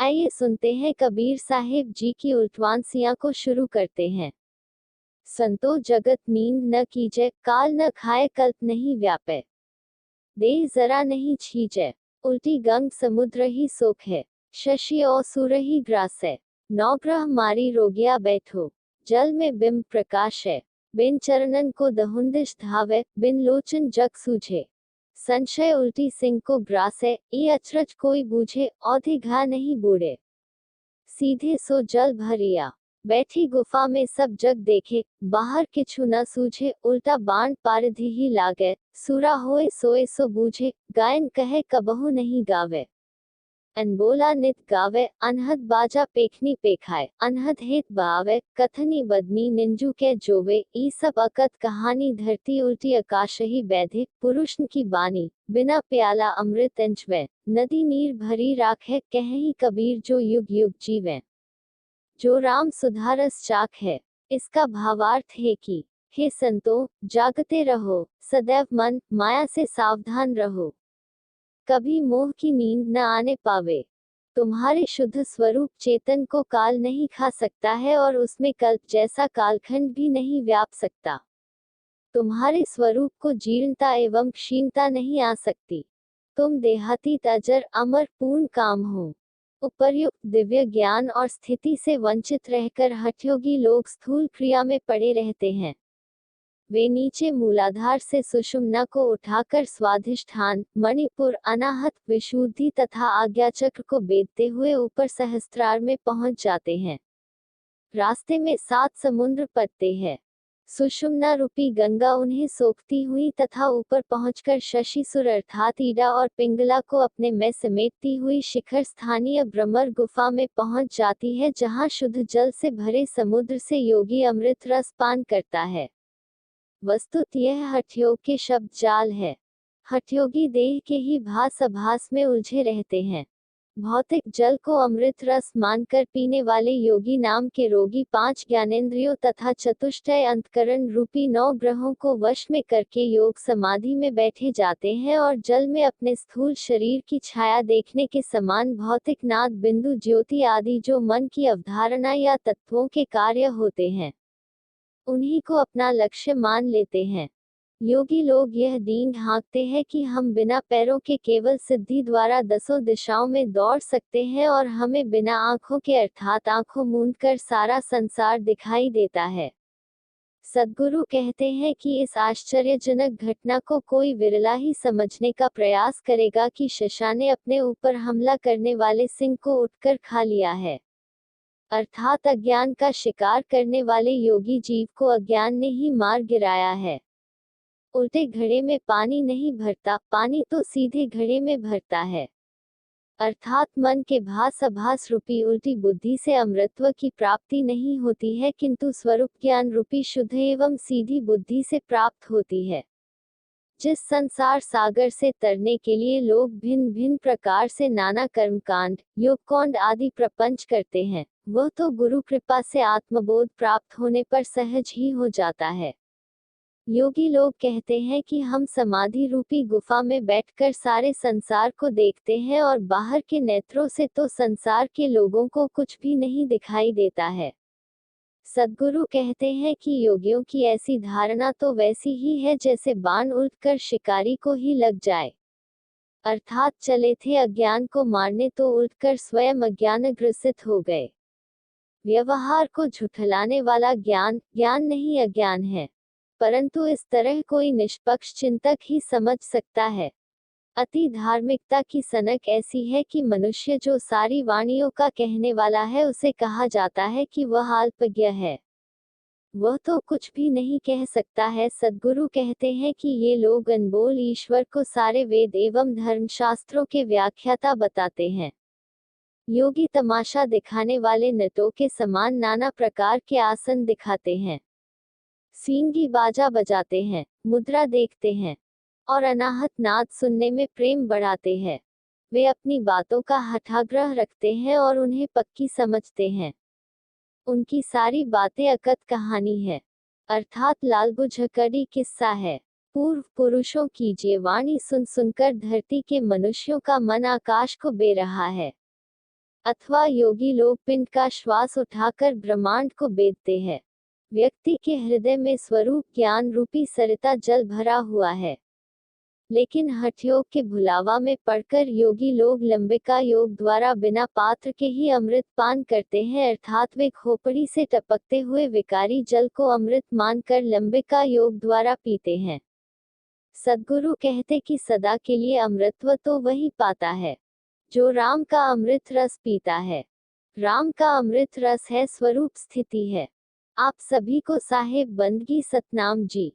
आइए सुनते हैं कबीर साहिब जी की उल्टवांसियां को शुरू करते हैं। संतो जगत नींद न कीजय, काल न खाए कल्प नहीं व्यापे। देह जरा नहीं छीजय, उल्टी गंग समुद्र ही सोख है। शशि और सूर ही ग्रास है, नौग्रह मारी रोगिया बैठो। जल में बिंब प्रकाश है, बिन चरणन को दहुंदिश धावे, बिन लोचन जग सूझे। संशय उल्टी सिंह को ग्रास है, ये अचरज कोई बूझे, औधे घा नहीं बूढ़े। सीधे सो जल भरिया, बैठी गुफा में सब जग देखे। बाहर किछु न सूझे, उल्टा बाण पारधी ही लागे। सूरा होए सोए सो बूझे, गायन कहे कबहु नहीं गावे। अनबोला नित गावे, अनहद बाजा पेखनी पेखाए। अनहद हेत बावे, कथनी बदनी निंजू के जोवे। ई सब अकत कहानी धरती उल्टी आकाश ही बैधे। पुरुष की बानी, बिना प्याला अमृत अंचवे। नदी नीर भरी राखे, कहीं कबीर जो युग युग जीवे। जो राम सुधारस चाक है, इसका भावार्थ है कि हे संतो, जागते रहो, सदैव मन माया से सावधान रहो। कभी मोह की नींद न आने पावे। तुम्हारे शुद्ध स्वरूप चेतन को काल नहीं खा सकता है और उसमें कल्प जैसा कालखंड भी नहीं व्याप सकता। तुम्हारे स्वरूप को जीर्णता एवं क्षीणता नहीं आ सकती। तुम देहातीत अजर अमर पूर्ण काम हो। उपर्युक्त दिव्य ज्ञान और स्थिति से वंचित रहकर हठयोगी लोग स्थूल क्रिया में पड़े रहते हैं। वे नीचे मूलाधार से सुषुम्ना को उठाकर स्वाधिष्ठान, मणिपुर, अनाहत, विशुद्धि तथा आज्ञाचक्र को बेधते हुए ऊपर सहस्त्रार में पहुंच जाते हैं। रास्ते में 7 समुद्र पड़ते हैं। सुषुम्ना रूपी गंगा उन्हें सोखती हुई तथा ऊपर पहुंचकर शशिसुर अर्थात ईडा और पिंगला को अपने में समेटती हुई शिखर स्थानीय भ्रमर गुफा में पहुंच जाती है, जहां शुद्ध जल से भरे समुद्र से योगी अमृत रस पान करता है। वस्तुत यह हठयोग के शब्द जाल है। हठयोगी देह के ही भास आभास में उलझे रहते हैं। भौतिक जल को अमृत रस मानकर पीने वाले योगी नाम के रोगी 5 ज्ञानेंद्रियों तथा चतुष्टय अंतकरण रूपी 9 ग्रहों को वश में करके योग समाधि में बैठे जाते हैं और जल में अपने स्थूल शरीर की छाया देखने के समान भौतिक नाद बिंदु ज्योति आदि जो मन की अवधारणा या तत्वों के कार्य होते हैं, उन्हीं को अपना लक्ष्य मान लेते हैं। योगी लोग यह दीन हाँकते हैं कि हम बिना पैरों के केवल सिद्धि द्वारा 10 दिशाओं में दौड़ सकते हैं और हमें बिना आंखों के अर्थात आंखों मूंद कर सारा संसार दिखाई देता है। सद्गुरु कहते हैं कि इस आश्चर्यजनक घटना को कोई विरला ही समझने का प्रयास करेगा कि शशा ने अपने ऊपर हमला करने वाले सिंह को उठकर खा लिया है। अर्थात अज्ञान का शिकार करने वाले योगी जीव को अज्ञान ने ही मार गिराया है। उल्टे घड़े में पानी नहीं भरता, पानी तो सीधे घड़े में भरता है। अर्थात मन के भास आभास रूपी उल्टी बुद्धि से अमृतत्व की प्राप्ति नहीं होती है, किंतु स्वरूप ज्ञान रूपी शुद्ध एवं सीधी बुद्धि से प्राप्त होती है। जिस संसार सागर से तरने के लिए लोग भिन्न भिन्न प्रकार से नाना कर्मकांड, योगकांड आदि प्रपंच करते हैं, वह तो गुरु कृपा से आत्मबोध प्राप्त होने पर सहज ही हो जाता है। योगी लोग कहते हैं कि हम समाधि रूपी गुफा में बैठकर सारे संसार को देखते हैं और बाहर के नेत्रों से तो संसार के लोगों को कुछ भी नहीं दिखाई देता है। सद्गुरु कहते हैं कि योगियों की ऐसी धारणा तो वैसी ही है जैसे बाण उड़कर शिकारी को ही लग जाए। अर्थात चले थे अज्ञान को मारने तो उड़कर स्वयं अज्ञानग्रसित हो गए। व्यवहार को झुठलाने वाला ज्ञान ज्ञान नहीं अज्ञान है, परंतु इस तरह कोई निष्पक्ष चिंतक ही समझ सकता है। अति धार्मिकता की सनक ऐसी है कि मनुष्य जो सारी वाणियों का कहने वाला है उसे कहा जाता है कि वह अल्पज्ञ है। वह तो कुछ भी नहीं कह सकता है। सद्गुरु कहते हैं कि ये लोग अनमोल ईश्वर को सारे वेद एवं धर्मशास्त्रों के व्याख्याता बताते हैं। योगी तमाशा दिखाने वाले नटों के समान नाना प्रकार के आसन दिखाते हैं, सींगी बाजा बजाते हैं, मुद्रा देखते हैं और अनाहत नाद सुनने में प्रेम बढ़ाते हैं। वे अपनी बातों का हठाग्रह रखते हैं और उन्हें पक्की समझते हैं। उनकी सारी बातें अकथ कहानी है, अर्थात लालबुझकड़ी किस्सा है। पूर्व पुरुषों की ये वाणी सुन सुनकर धरती के मनुष्यों का मन आकाश को बे रहा है। अथवा योगी लोग पिंड का श्वास उठाकर ब्रह्मांड को बेचते हैं। व्यक्ति के हृदय में स्वरूप ज्ञान रूपी सरिता जल भरा हुआ है, लेकिन हठयोग के भुलावा में पड़कर योगी लोग लंबिका योग द्वारा बिना पात्र के ही अमृत पान करते हैं, अर्थात वे खोपड़ी से टपकते हुए विकारी जल को अमृत मानकर लंबिका योग द्वारा पीते हैं। सद्गुरु कहते कि सदा के लिए अमृतत्व तो वही पाता है जो राम का अमृत रस पीता है। राम का अमृत रस है, स्वरूप स्थिति है। आप सभी को साहेब बंदगी सतनाम जी।